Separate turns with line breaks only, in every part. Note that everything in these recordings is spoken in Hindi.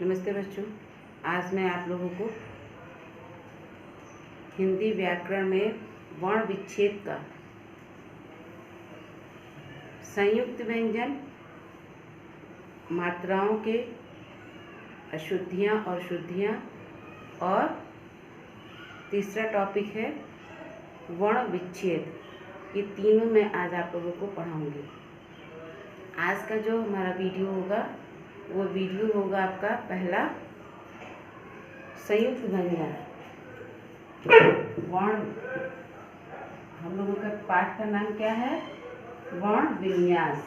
नमस्ते बच्चों। आज मैं आप लोगों को हिंदी व्याकरण में वर्ण विच्छेद का संयुक्त व्यंजन, मात्राओं के अशुद्धियाँ और शुद्धियाँ, और तीसरा टॉपिक है वर्ण विच्छेद। ये तीनों मैं आज आप लोगों को पढ़ाऊँगी। आज का जो हमारा वीडियो होगा वो वीडियो होगा आपका पहला संयुक्त व्यंजन वर्ण। हम लोगों का पाठ का नाम क्या है? वर्ण विन्यास।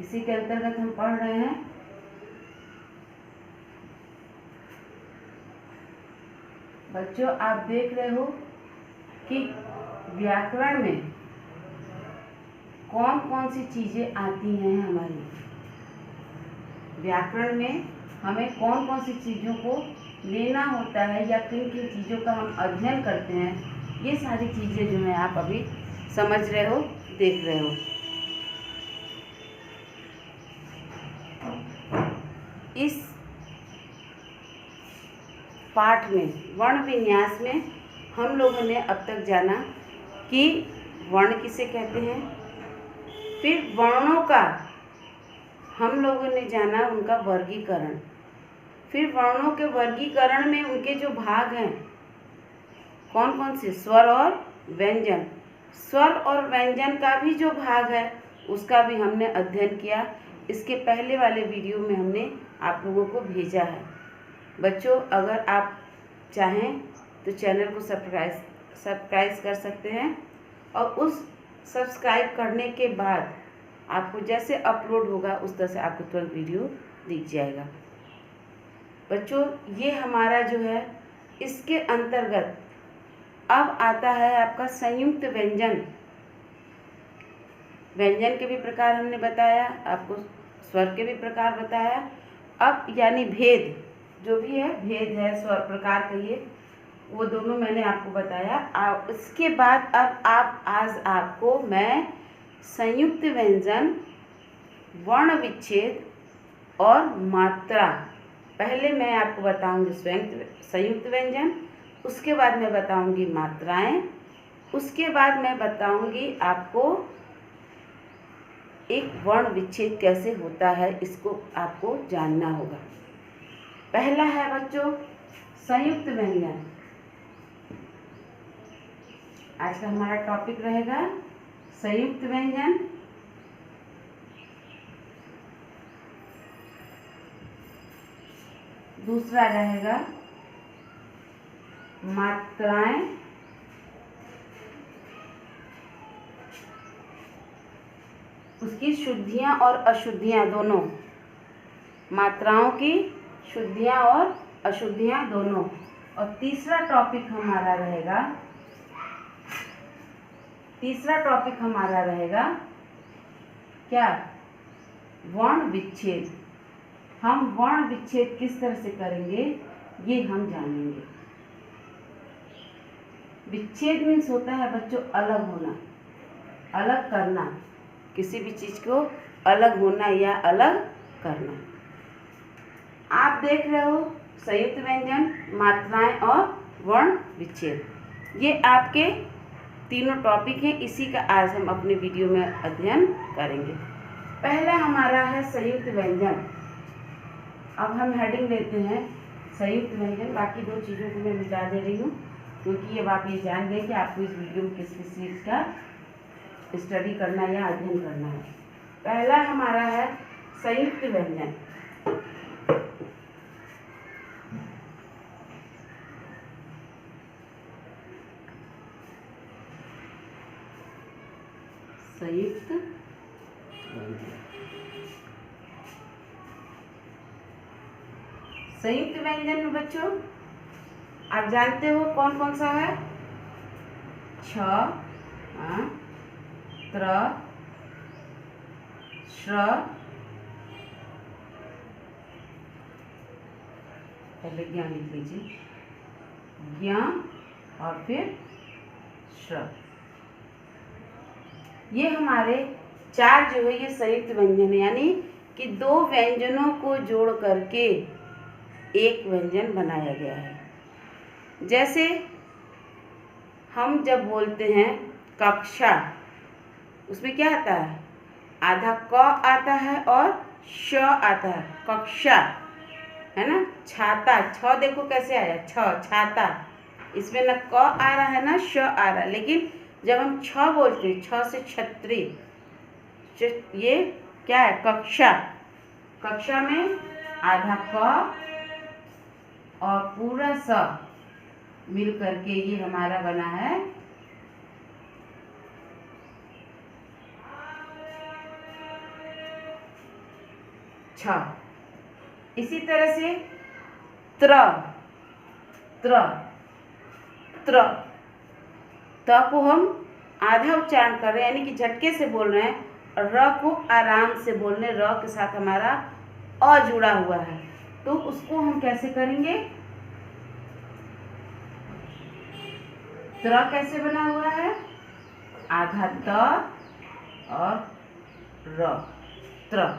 इसी के अंतर्गत हम पढ़ रहे हैं बच्चों। आप देख रहे हो कि व्याकरण में कौन कौन सी चीजें आती हैं हमारी। व्याकरण में हमें कौन कौन सी चीज़ों को लेना होता है या किन किन चीज़ों का हम अध्ययन करते हैं, ये सारी चीज़ें जो है आप अभी समझ रहे हो, देख रहे हो। इस पाठ में वर्ण विन्यास में हम लोगों ने अब तक जाना कि वर्ण किसे कहते हैं, फिर वर्णों का हम लोगों ने जाना उनका वर्गीकरण, फिर वर्णों के वर्गीकरण में उनके जो भाग हैं कौन कौन से, स्वर और व्यंजन। स्वर और व्यंजन का भी जो भाग है उसका भी हमने अध्ययन किया। इसके पहले वाले वीडियो में हमने आप लोगों को भेजा है। बच्चों, अगर आप चाहें तो चैनल को सब्सक्राइब कर सकते हैं, और उस सब्सक्राइब करने के बाद आपको जैसे अपलोड होगा उस तरह से आपको तुरंत वीडियो दिख जाएगा। बच्चों, ये हमारा जो है इसके अंतर्गत अब आता है आपका संयुक्त व्यंजन। व्यंजन के भी प्रकार हमने बताया, आपको स्वर के भी प्रकार बताया। अब यानी भेद जो भी है, भेद है, स्वर प्रकार कहिए, वो दोनों मैंने आपको बताया। इसके बाद अब आज आपको मैं संयुक्त व्यंजन, वर्ण विच्छेद और मात्रा, पहले मैं आपको बताऊंगी संयुक्त व्यंजन, उसके बाद मैं बताऊंगी मात्राएं, उसके बाद मैं बताऊंगी आपको एक वर्ण विच्छेद कैसे होता है, इसको आपको जानना होगा। पहला है बच्चों संयुक्त व्यंजन। आज का हमारा टॉपिक रहेगा संयुक्त व्यंजन। दूसरा रहेगा मात्राएं, उसकी शुद्धियां और अशुद्धियां दोनों, मात्राओं की शुद्धियां और अशुद्धियां दोनों। और तीसरा टॉपिक हमारा रहेगा क्या? वर्ण विच्छेद। हम वर्ण विच्छेद किस तरह से करेंगे ये हम जानेंगे। विच्छेद मीन्स होता है बच्चों अलग होना, अलग करना, किसी भी चीज को अलग होना या अलग करना। आप देख रहे हो संयुक्त व्यंजन, मात्राएं और वर्ण विच्छेद, ये आपके तीनों टॉपिक हैं। इसी का आज हम अपने वीडियो में अध्ययन करेंगे। पहला हमारा है संयुक्त व्यंजन। अब हम हेडिंग लेते हैं संयुक्त व्यंजन। बाकी दो चीज़ों को मैं मिटा दे रही हूँ, क्योंकि अब आप ये जान गए कि आपको इस वीडियो में किस किस चीज़ का स्टडी करना या अध्ययन करना है। पहला हमारा है संयुक्त व्यंजन। संयुक्त व्यंजन। संयुक्त व्यंजन में बच्चों आप जानते हो कौन कौन सा है? छ, त्र, श्र, पहले ज्ञ लिख लीजिए, ज्ञ और फिर श्र। ये हमारे चार जो है ये संयुक्त व्यंजन है, यानी कि दो व्यंजनों को जोड़ करके एक व्यंजन बनाया गया है। जैसे हम जब बोलते हैं कक्षा, उसमें क्या आता है? आधा क आता है और श आता है, कक्षा, है ना। छाता, छ देखो कैसे आया, छ छाता, इसमें न क आ रहा है ना श आ रहा है, लेकिन जब हम छ बोलते हैं, छ से छतरी, ये क्या है? कक्षा। कक्षा में आधा क और पूरा स मिल करके ये हमारा बना है छ। इसी तरह से त्र, त्र, त्र, त को हम आधा उच्चारण कर रहे हैं, यानी कि झटके से बोल रहे हैं, और र को आराम से बोल रहे हैं। र के साथ हमारा अ जुड़ा हुआ है, तो उसको हम कैसे करेंगे? त्र कैसे बना हुआ है? आधा त और र, त्र।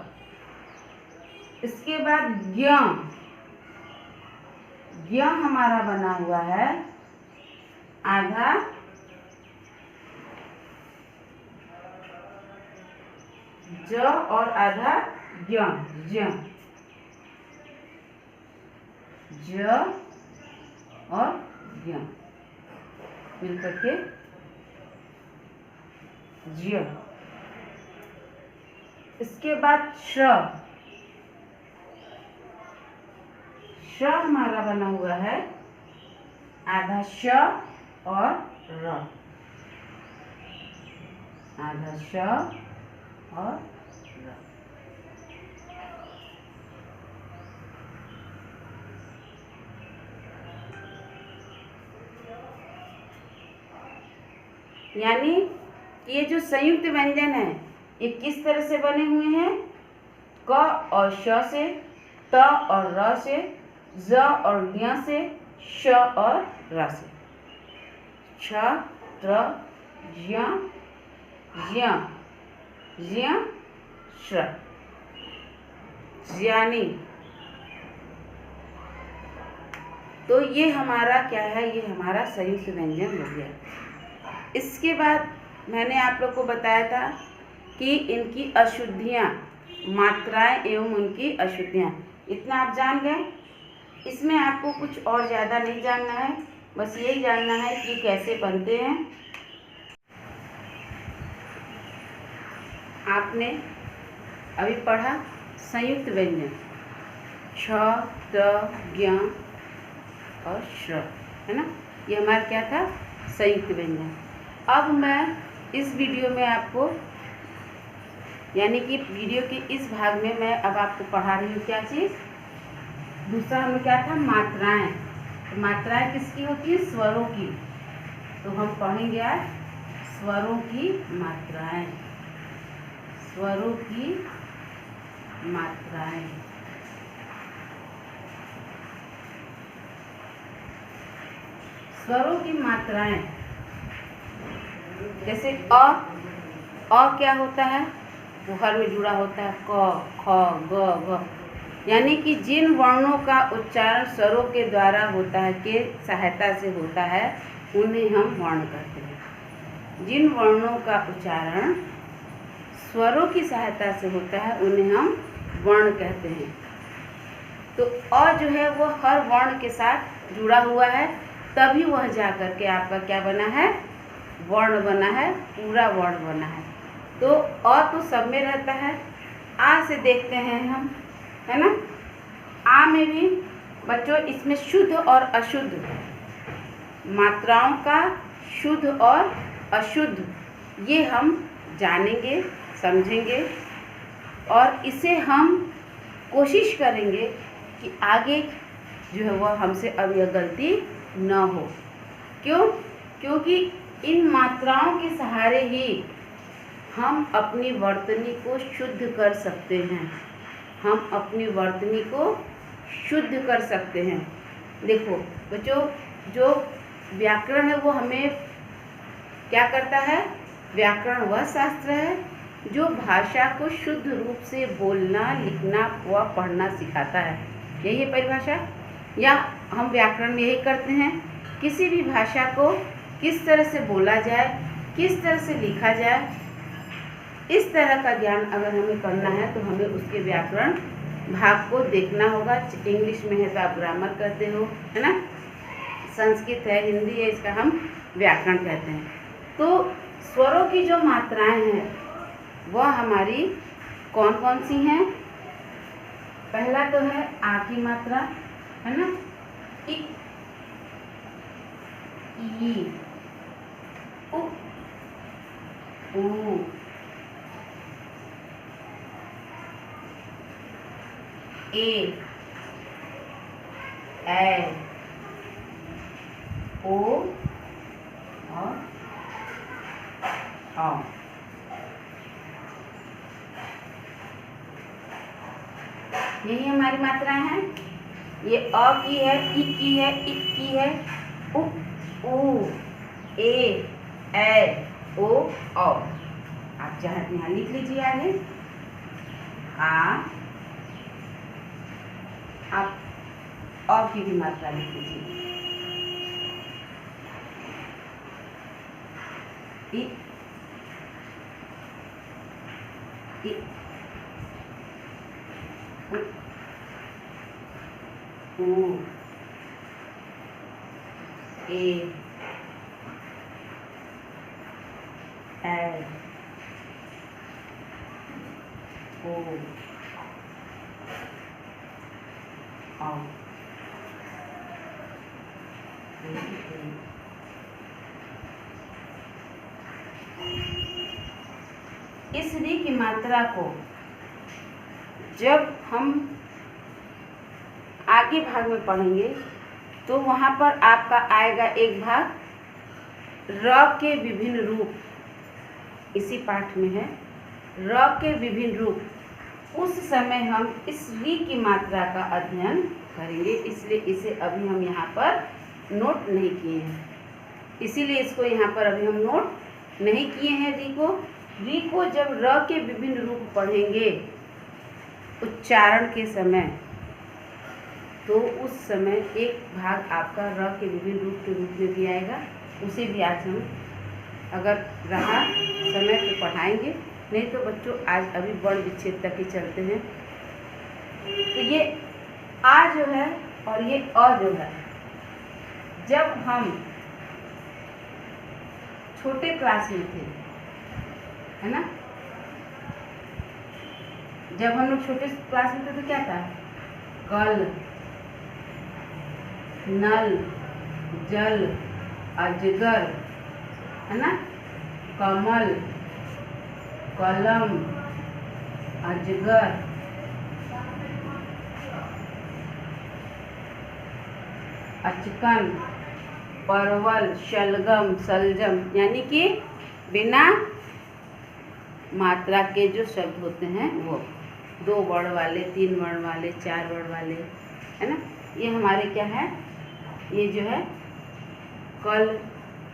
इसके बाद ज्ञ, ज्ञ हमारा बना हुआ है आधा ज और आधा ज्ञ, ज्ञ, ज और ज्ञ मिलकर के ज्ञ। इसके बाद श, श हमारा बना हुआ है आधा श और र, आधा श और र। यानी ये जो संयुक्त व्यंजन है, ये किस तरह से बने हुए हैं? क और श से, त और र से, ज और ज्ञ से, श और र से। छ, त्र, ज्ञ, ज्ञ, ज्ञ, श्र, ज्ञानी। तो ये हमारा क्या है? ये हमारा संयुक्त व्यंजन हो गया। इसके बाद मैंने आप लोग को बताया था कि इनकी अशुद्धियाँ, मात्राएं एवं उनकी अशुद्धियाँ, इतना आप जान गए। इसमें आपको कुछ और ज़्यादा नहीं जानना है, बस यही जानना है कि कैसे बनते हैं। आपने अभी पढ़ा संयुक्त व्यंजन छ, त, ज्ञ और श्र, है ना। ये हमारा क्या था? संयुक्त व्यंजन। अब मैं इस वीडियो में आपको, यानी कि वीडियो के इस भाग में मैं अब आपको पढ़ा रही हूँ क्या चीज़? दूसरा हमें क्या था? मात्राएं। तो मात्राएं किसकी होती है? स्वरों की। तो हम पढ़ेंगे आज स्वरों की मात्राएं, स्वरों की मात्राएं। स्वरों की मात्राएं, जैसे अ क्या होता है? वो हर में जुड़ा होता है, क, ख, ग, घ, यानी कि जिन वर्णों का उच्चारण स्वरों के द्वारा होता है, के सहायता से होता है, उन्हें हम वर्ण कहते हैं। जिन वर्णों का उच्चारण स्वरों की सहायता से होता है, उन्हें हम वर्ण कहते हैं। तो अ जो है वो हर वर्ण के साथ जुड़ा हुआ है, तभी वह जा कर के आपका क्या बना है? वर्ण बना है, पूरा वर्ण बना है। तो अ तो सब में रहता है। आ से देखते हैं हम, है ना। आ में भी बच्चों इसमें शुद्ध और अशुद्ध मात्राओं का शुद्ध और अशुद्ध ये हम जानेंगे, समझेंगे, और इसे हम कोशिश करेंगे कि आगे जो है वह हमसे अब यह गलती न हो। क्यों? क्योंकि इन मात्राओं के सहारे ही हम अपनी वर्तनी को शुद्ध कर सकते हैं। हम अपनी वर्तनी को शुद्ध कर सकते हैं। देखो बच्चों, जो व्याकरण है वो हमें क्या करता है? व्याकरण वह शास्त्र है जो भाषा को शुद्ध रूप से बोलना, लिखना व पढ़ना सिखाता है। यही है परिभाषा। या हम व्याकरण में यही करते हैं, किसी भी भाषा को किस तरह से बोला जाए, किस तरह से लिखा जाए, इस तरह का ज्ञान अगर हमें करना है तो हमें उसके व्याकरण भाग को देखना होगा। इंग्लिश में है तो आप ग्रामर कहते हो, है ना, संस्कृत है, हिंदी है, इसका हम व्याकरण कहते हैं। तो स्वरों की जो मात्राएं हैं वह हमारी कौन कौन सी हैं? पहला तो है आ की मात्रा, है ना, इ, ई, उ, ऊ, ए, ओ और औ। यही हमारी मात्राएं हैं। ये अ की है, इ की है, इ की है, उ, ऊ, ए, ओ, औ। आप चाहे यहाँ लिख लीजिए आगे। आप अ की भी मात्रा लिख लीजिए। इ, उ, ए, ओ, औ। इस री की मात्रा को जब हम आगे भाग में पढ़ेंगे तो वहाँ पर आपका आएगा एक भाग र के विभिन्न रूप। इसी पाठ में है र के विभिन्न रूप। उस समय हम इस री की मात्रा का अध्ययन करेंगे, इसलिए इसे अभी हम यहाँ पर नोट नहीं किए हैं। इसीलिए इसको यहाँ पर अभी हम नोट नहीं किए हैं री को जब र के विभिन्न रूप पढ़ेंगे उच्चारण के समय, तो उस समय एक भाग आपका र के विभिन्न रूप के रूप में भी आएगा। उसे भी आज हम अगर रहा समय तो पढ़ाएंगे, नहीं तो बच्चों आज अभी वर्ण विच्छेद तक ही चलते हैं। तो ये आ जो है और ये अ जो है, जब हम छोटे क्लास में थे, है ना, जब हम लोग छोटे क्लास में थे तो क्या था? कल, नल, जल, अजगर, है ना, कमल, कलम, अजगर, अचकन, परवल, शलगम, सलजम, यानी कि बिना मात्रा के जो शब्द होते हैं वो 2 वर्ण वाले, 3 वर्ण वाले, 4 वर्ण वाले, है ना, ये हमारे क्या है? ये जो है कल,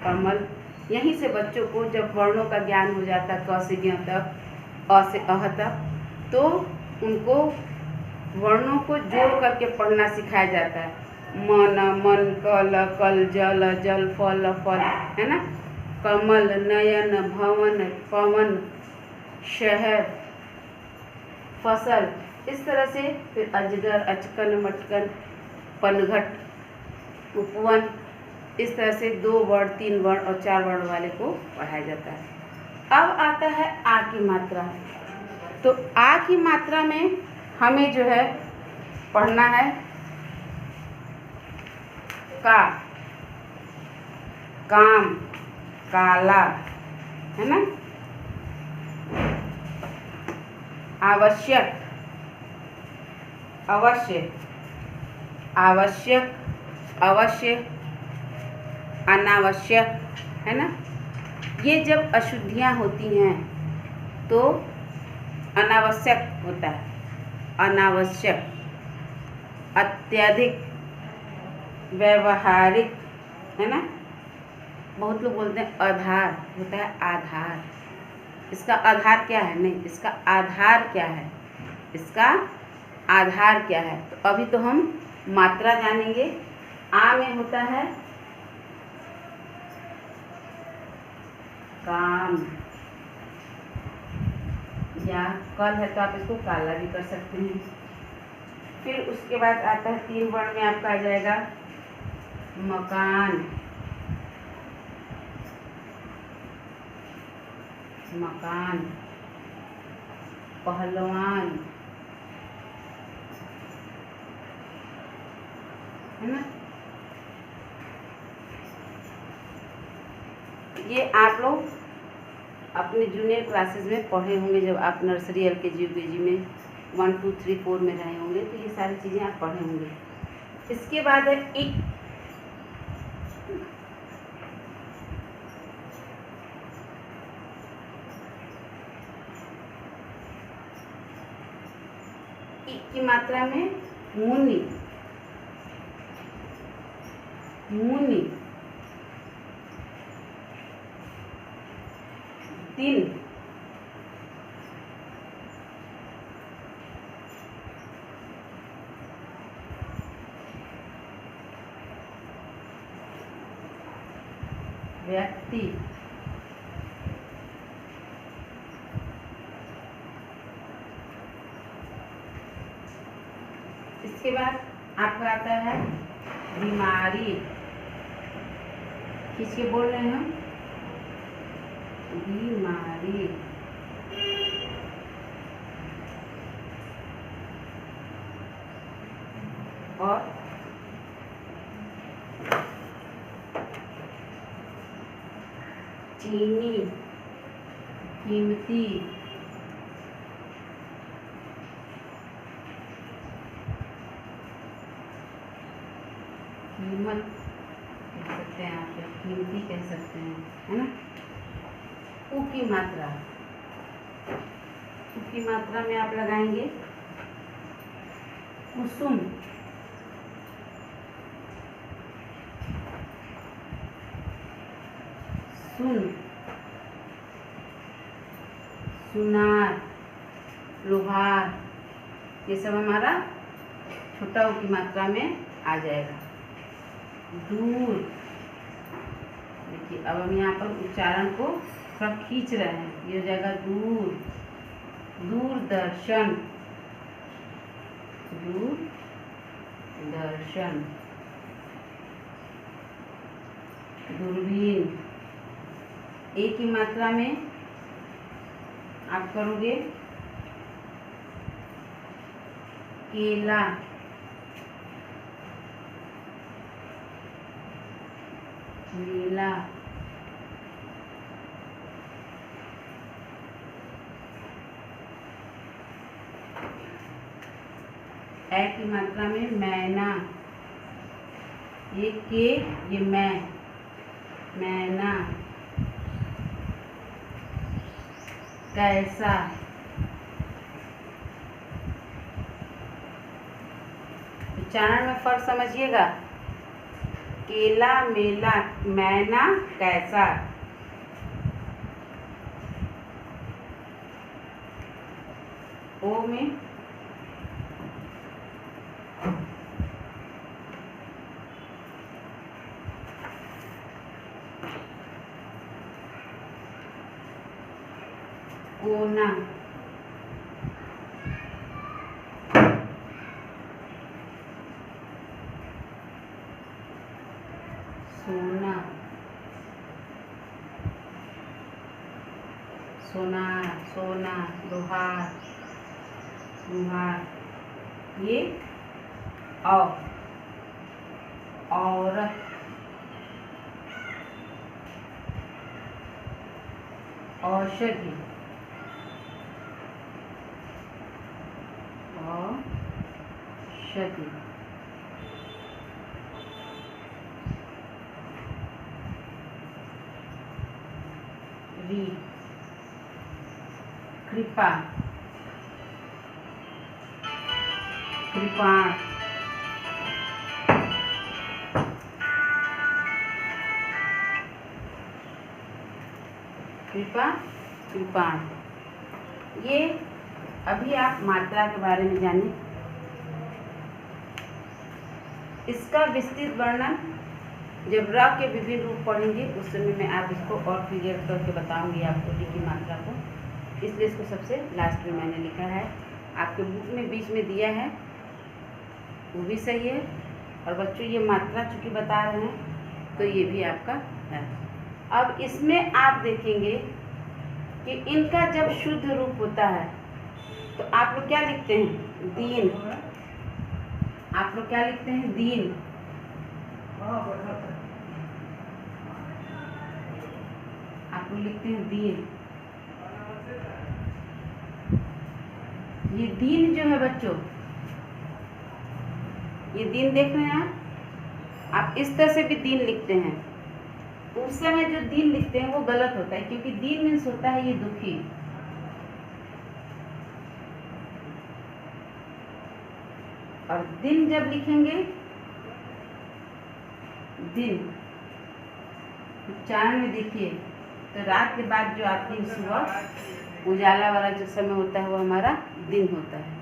कमल। यहीं से बच्चों को जब वर्णों का ज्ञान हो जाता है, क से ज्ञ तक, अ से अह तक, तो उनको वर्णों को जोड़ करके पढ़ना सिखाया जाता है। मन, मन, कल, कल, जल, जल, फल, फल, है ना, कमल, नयन, भवन, पवन, शहर, फसल, इस तरह से। फिर अजगर, अचकन, मटकन, पनघट, उपवन, इस तरह से 2 वर्ण, 3 वर्ण और 4 वर्ण वाले को पढ़ाया जाता है। अब आता है आ की मात्रा। तो आ की मात्रा में हमें जो है पढ़ना है का, काम, काला, है ना, आवश्यक, अवश्य, आवश्यक, अवश्य, अनावश्यक, है ना। ये जब अशुद्धियाँ होती हैं तो अनावश्यक होता है, अनावश्यक, अत्यधिक, व्यवहारिक, है ना। बहुत लोग बोलते हैं आधार, होता है आधार, इसका आधार क्या है, नहीं, इसका आधार क्या है, इसका आधार क्या है। तो अभी तो हम मात्रा जानेंगे। आ में होता है काम, या कल है तो आप इसको काला भी कर सकते हैं। फिर उसके बाद आता है 3 वर्ण में आपका आ जाएगा मकान, मकान, पहलवान, है ना। ये आप लोग अपने जूनियर क्लासेस में पढ़े होंगे, जब आप नर्सरी LKG UKG में 1 2 3 4 में रहे होंगे, तो ये सारी चीज़ें आप पढ़े होंगे। इसके बाद है इक, की मात्रा में मुनि, मुनि, दिन, व्यक्ति, इसके बाद आपका आता है बीमारी, खींच के बोल रहे हैं हम, बीमारी, और चीनी, कीमती, कीमत कह सकते हैं, आप कीमती कह सकते हैं, है ना। उ की मात्रा, उ की मात्रा में आप लगाएंगे कुसुम, सुन, सुनार, लोहार, ये सब हमारा छोटा उ की मात्रा में आ जाएगा। दूर, देखिए अब हम यहाँ पर उच्चारण को थोड़ा खींच रहे हैं, ये हो जाएगा दूर, दूरदर्शन, दूरदर्शन, दूरबीन, ए की मात्रा में आप करोगे केला, नीला, ए की मात्रा में मैना, ये के, ये मैं, मैना, कैसा, उच्चारण में फर्क समझिएगा, केला, मेला, मैना, कैसा। ओ में कोना, सोना, सोनार, सोना, लोहार, लोहार, ये औरत, औषधि, औषधि, री, कृपा, कृपाण, कृपा कृपाण। ये अभी आप मात्रा के बारे में जानिए। इसका विस्तृत वर्णन जब र के विभिन्न रूप पढ़ेंगे उस समय मैं आप इसको और क्लियर करके बताऊंगी आपको डी की मात्रा को, इसलिए इसको सबसे लास्ट में मैंने लिखा है। आपके बुक में बीच में दिया है वो भी सही है, और बच्चों ये मात्रा चूँकि बता रहे हैं तो ये भी आपका है। अब इसमें आप देखेंगे कि इनका जब शुद्ध रूप होता है तो आप लोग क्या लिखते हैं? दीन। आप लोग क्या लिखते हैं? दीन। आप लोग लिखते हैं दीन। ये दीन जो है बच्चों, ये दीन देख रहे हैं आप इस तरह से भी दीन लिखते हैं। उस समय जो दीन लिखते हैं वो गलत होता है, क्योंकि दीन मीन्स होता है ये दुखी। और दिन जब लिखेंगे, दिन उच्चारण में देखिए तो रात के बाद जो आती है सुबह, उजाला वाला जो समय होता है वो हमारा दिन होता है।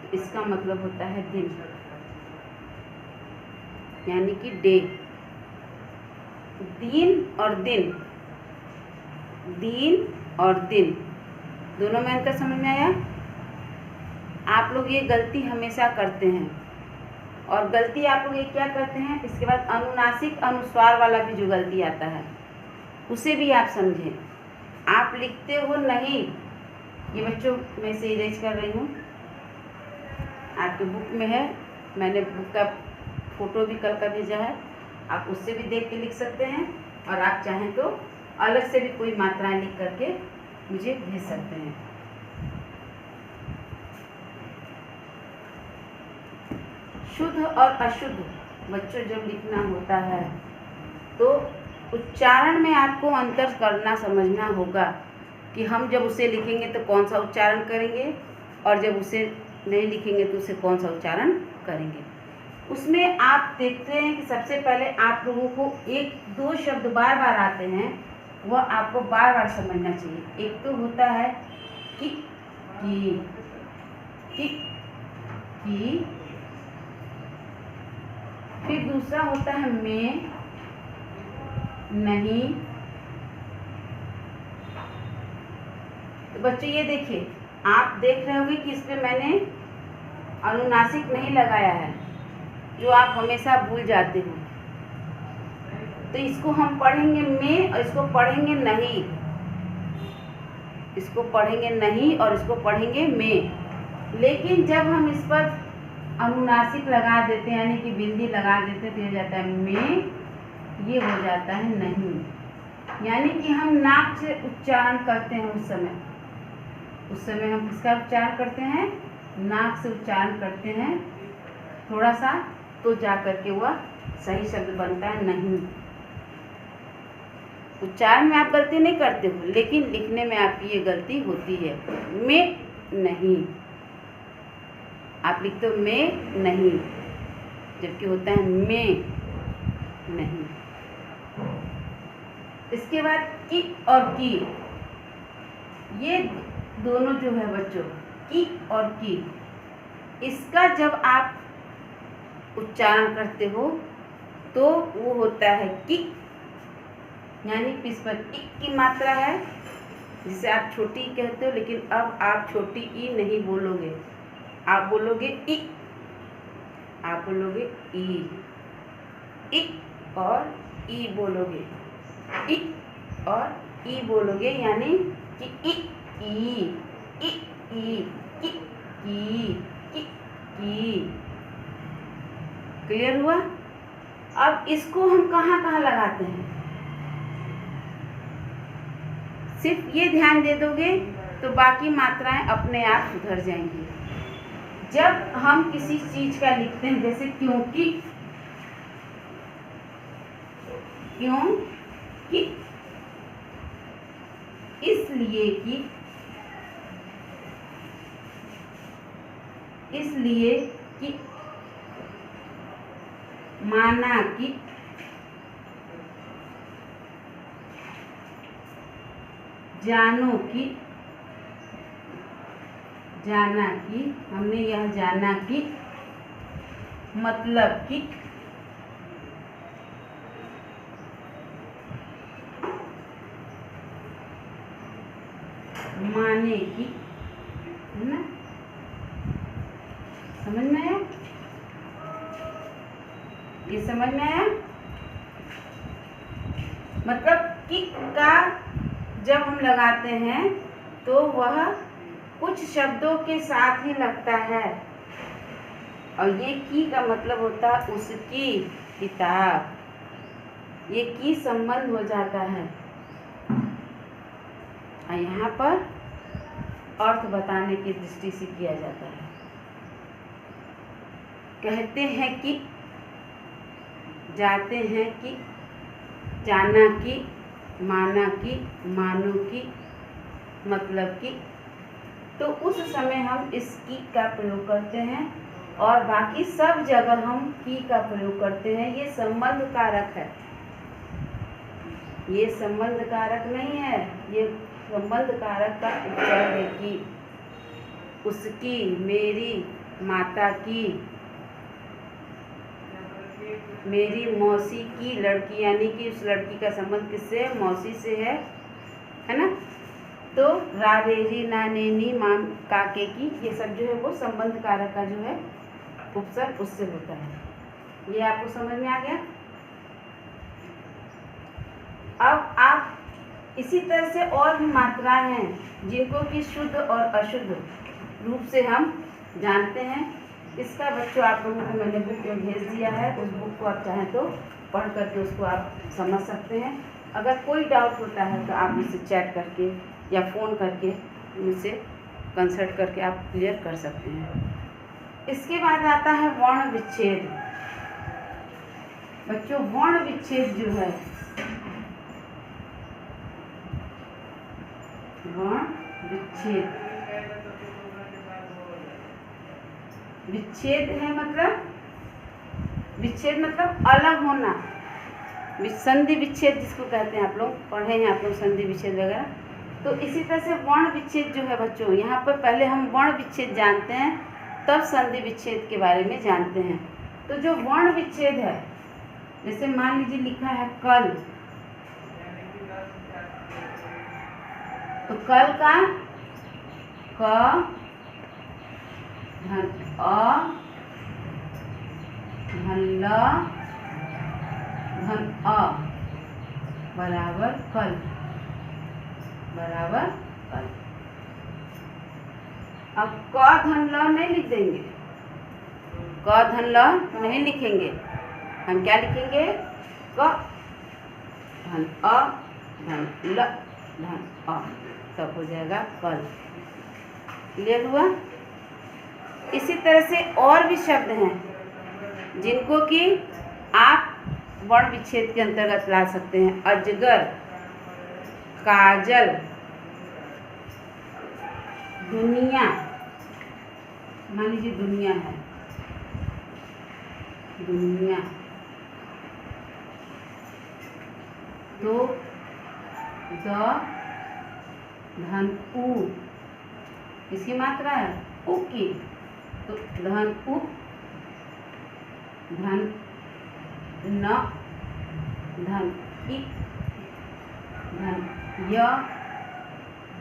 तो इसका मतलब होता है दिन, यानी कि डे। दिन और दिन, दिन और दिन दोनों में अंतर समझ में आया? आप लोग ये गलती हमेशा करते हैं, और गलती आप लोग ये क्या करते हैं, इसके बाद अनुनासिक अनुस्वार वाला भी जो गलती आता है उसे भी आप समझें। आप लिखते हो नहीं, ये बच्चों मैं इसे इरेज कर रही हूँ, आपके बुक में है, मैंने बुक का फोटो भी कल का भेजा है, आप उससे भी देख के लिख सकते हैं, और आप चाहें तो अलग से भी कोई मात्राएं लिख करके मुझे भेज सकते हैं। शुद्ध और अशुद्ध बच्चों जब लिखना होता है तो उच्चारण में आपको अंतर करना समझना होगा कि हम जब उसे लिखेंगे तो कौन सा उच्चारण करेंगे, और जब उसे नहीं लिखेंगे तो उसे कौन सा उच्चारण करेंगे। उसमें आप देखते हैं कि सबसे पहले आप लोगों को एक दो शब्द बार बार आते हैं, वह आपको बार बार समझना चाहिए। एक तो होता है कि, की, फिर दूसरा होता है में, नहीं। तो बच्चों ये देखिए, आप देख रहे होंगे कि इस पे मैंने अनुनासिक नहीं लगाया है, जो आप हमेशा भूल जाते हो। तो इसको हम पढ़ेंगे में और इसको पढ़ेंगे नहीं, इसको पढ़ेंगे नहीं और इसको पढ़ेंगे में। लेकिन जब हम इस पर अनुनासिक लगा देते हैं, यानी कि बिंदी लगा देते हैं, तो ये जाता है में, ये हो जाता है नहीं। यानी कि हम नाक से उच्चारण करते हैं उस समय हम किसका उच्चारण करते हैं? नाक से उच्चारण करते हैं थोड़ा सा, तो जा करके वह सही शब्द बनता है नहीं। उच्चारण में आप गलती नहीं करते हो, लेकिन लिखने में आपकी ये गलती होती है। में नहीं, आप लिखते हो में नहीं, जबकि होता है में नहीं। इसके बाद की और की, ये दोनों जो है बच्चों, की और की, इसका जब आप उच्चारण करते हो तो वो होता है कि, यानी इस पर इक की मात्रा है, जिसे आप छोटी कहते हो, लेकिन अब आप छोटी ई नहीं बोलोगे, आप बोलोगे इ, आप बोलोगे ई, इक और ई बोलोगे, इक और ई बोलोगे, यानी कि इक ई, इक ई, इक ई, इक ई। क्लियर हुआ? अब इसको हम कहाँ कहाँ लगाते हैं, सिर्फ ये ध्यान दे दोगे तो बाकी मात्राएं अपने आप सुधर जाएंगी। जब हम किसी चीज का लिखते हैं, जैसे क्योंकि, क्योंकि, इसलिए कि, इसलिए कि, माना कि, जानो कि, जाना कि, हमने यह जाना कि, मतलब कि, माने की, है ना। समझ में आया? ये समझ में आया? मतलब कि का जब हम लगाते हैं तो वह कुछ शब्दों के साथ ही लगता है, और ये की का मतलब होता है उसकी किताब। ये की संबंध हो जाता है, और यहाँ पर अर्थ बताने की दृष्टि से किया जाता है। कहते हैं कि, जाते हैं कि, जाना कि, माना कि, मानो कि, मतलब कि। तो उस समय हम इस की का प्रयोग करते हैं, और बाकी सब जगह हम की का प्रयोग करते हैं। ये संबंध कारक है, ये संबंध कारक नहीं है, ये संबंध कारक का उपचार है कि, उसकी, मेरी, माता की, मेरी मौसी की लड़की, यानी कि उस लड़की का संबंध किससे है? मौसी से है ना। तो रा, रे, री, ना, ने, नी, माम, काके की, ये सब जो है वो संबंध कारक का जो है उपसर्ग उससे होता है। ये आपको समझ में आ गया? अब आप इसी तरह से और भी मात्राएं हैं जिनको कि शुद्ध और अशुद्ध रूप से हम जानते हैं। इसका बच्चों आप लोगों को मैंने बुक में भेज दिया है, उस बुक को आप चाहें तो पढ़ करके उसको आप समझ सकते हैं। अगर कोई डाउट होता है तो आप मुझसे चैट करके या फ़ोन करके मुझसे कंसल्ट करके आप क्लियर कर सकते हैं। इसके बाद आता है वर्ण विच्छेद। बच्चों वर्ण विच्छेद जो है, वर्ण विच्छेद, विच्छेद है मतलब, विच्छेद मतलब अलग होना, संधि विच्छेद जिसको कहते हैं। आप लोग पढ़े हैं, आप लोग संधि विच्छेद वगैरह। तो इसी तरह से वर्ण विच्छेद जो है बच्चों, यहाँ पर पहले हम वर्ण विच्छेद जानते हैं, तब संधि विच्छेद के बारे में जानते हैं। तो जो वर्ण विच्छेद है, जैसे मान लीजिए लिखा है कल, तो कल का क धन अ धन ल धन अ बराबर कल, बराबर कल। अब क धन ल नहीं लिख देंगे, क धन ल नहीं लिखेंगे, हम क्या लिखेंगे? क धन अ धन ल धन अ, तब हो जाएगा कल। क्लियर हुआ? इसी तरह से और भी शब्द हैं जिनको कि आप वर्ण विच्छेद के अंतर्गत ला सकते हैं। अजगर, काजल, दुनिया, मान लीजिए दुनिया है, दुनिया, तो द धन उ, किसकी मात्रा है? उ की, तो धन उ धन न धन इ धन य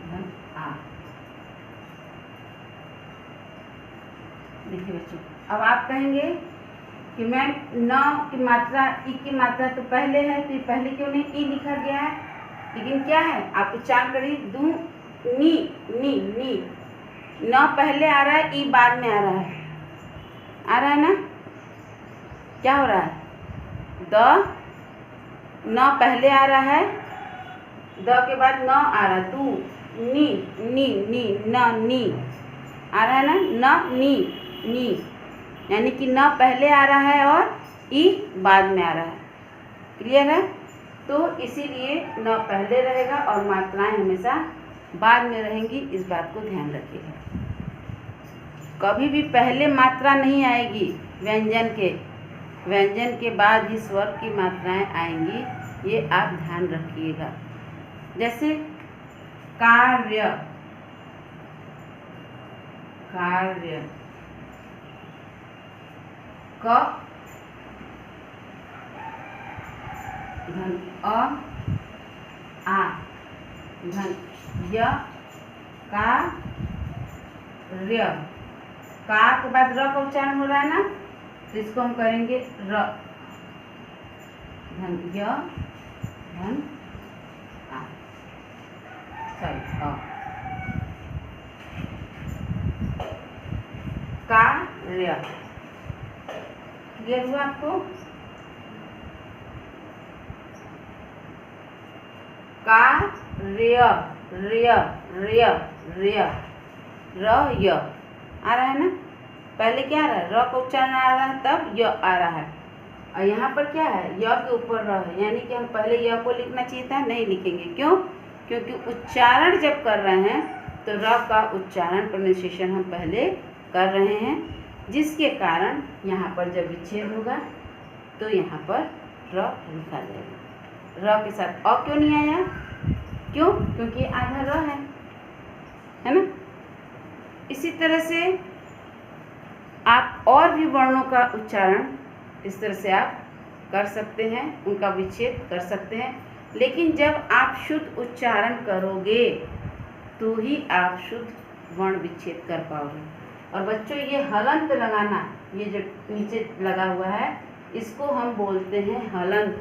धन आ। देखिए बच्चों, अब आप कहेंगे कि मैम न की मात्रा, ई की मात्रा तो पहले है, तो पहले क्यों नहीं ई लिखा गया है? लेकिन क्या है, आप उच्चारण करिए, दू नी नी नी, न पहले आ रहा है, ई बाद में आ रहा है, आ रहा है ना? क्या हो रहा है? द न पहले आ रहा है, द के बाद न आ रहा है, दू नी नी नी न नी आ रहा है ना, न नी नी, यानी कि न पहले आ रहा है और ई बाद में आ रहा है। क्लियर है? तो इसीलिए न पहले रहेगा और मात्राएं हमेशा बाद में रहेंगी, इस बात को ध्यान रखिएगा। कभी भी पहले मात्रा नहीं आएगी व्यंजन के, व्यंजन के बाद ही स्वर की मात्राएं आएंगी, ये आप ध्यान रखिएगा। जैसे कार्य, कार्य। क धन अ आ धन य का र्य। का के बाद र का उच्चारण हो रहा है ना, तो इसको हम करेंगे र। धन य धन आ, सॉरी अ। कार्य। क्लियर हुआ आपको? कार्य, र्य र्य र्य र य आ रहा है ना। पहले क्या आ रहा है, र का उच्चारण आ रहा है, तब य आ रहा है। और यहाँ पर क्या है, य के ऊपर र है, यानी कि हम पहले य को लिखना चाहिए था, नहीं लिखेंगे। क्यों? क्योंकि उच्चारण जब कर रहे हैं तो र का उच्चारण प्रोनाउंसिएशन हम पहले कर रहे हैं, जिसके कारण यहाँ पर जब विच्छेद होगा तो यहाँ पर र लिखा जाएगा। र के साथ अ क्यों नहीं आया? क्यों? क्योंकि आधा र है ना। इसी तरह से आप और भी वर्णों का उच्चारण इस तरह से आप कर सकते हैं, उनका विच्छेद कर सकते हैं। लेकिन जब आप शुद्ध उच्चारण करोगे तो ही आप शुद्ध वर्ण विच्छेद कर पाओगे। और बच्चों, ये हलंत लगाना, ये जो नीचे लगा हुआ है, इसको हम बोलते हैं हलंत।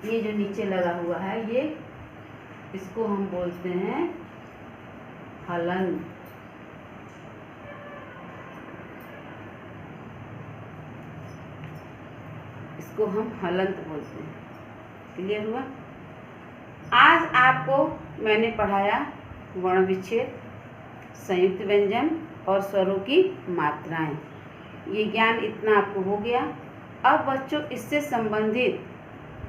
ये जो नीचे लगा हुआ है, ये इसको हम बोलते हैं हलंत। इसको हम हलंत बोलते हैं। क्लियर हुआ? आज आपको मैंने पढ़ाया वर्ण विच्छेद, संयुक्त व्यंजन और स्वरों की मात्राएं। ये ज्ञान इतना आपको हो गया। अब बच्चों, इससे संबंधित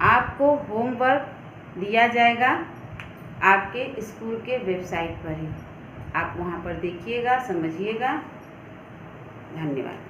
आपको होमवर्क दिया जाएगा आपके स्कूल के वेबसाइट पर ही। आप वहाँ पर देखिएगा, समझिएगा। धन्यवाद।